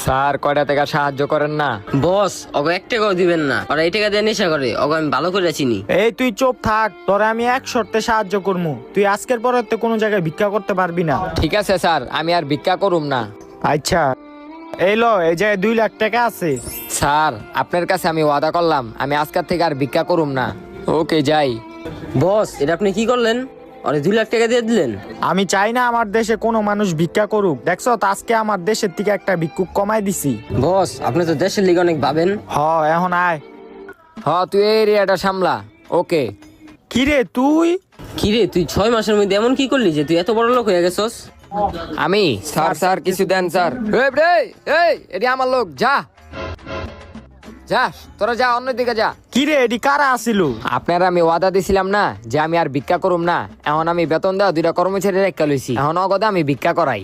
Sir কয়টা টাকা সাহায্য করেন না? বস ওকে 1 টাকাও দিবেন না, ওরা এই টাকা দিয়ে নেশা করে, ওকে আমি ভালো করে চিনি। এই তুই চুপ থাক, তোরে আমি এক শর্তে সাহায্য করবো। তুই আজকের পরে তো কোনো জায়গায় ভিক্ষা করতে পারবি না। ঠিক আছে স্যার, আমি আর ভিক্ষা করুম না। আচ্ছা এই লো, এই যে 2 লাখ টাকা আছে। স্যার আপনার কাছে আমি ওয়াদা করলাম আমি আজকের থেকে আর ভিক্ষা করুম না। ওকে যাই। বস এটা আপনি কি করলেন? ওরে 2 লাখ টাকা দিয়ে দিলেন। আমি চাই না আমার দেশে কোনো মানুষ ভিক্ষা করুক। দেখছো তো আজকে আমার দেশের থেকে একটা ভিক্ষুক কমাই দিছি। বস আপনি তো দেশের লিগে অনেক ভাবেন। এখন আয়। তুই এই এরিয়াটা সামলা। ওকে। কিরে তুই? কিরে তুই 6 মাসের মধ্যে এমন কি করলি যে তুই এত বড় লোক হয়ে গেছস? আমি স্যার কিছু দেন স্যার। এটি আমার লোক, যা যা, তোরা যা, অন্যদিকে যা। কিরে এডি কারা আসিল? আপনারা আমি ওয়াদা দিছিলাম না যে আমি আর ভিক্ষা করুম না। এখন আমি বেতন দেওয়া 2টা কর্মচারী রেখা লইছি, এখন অগদা আমি ভিক্ষা করাই।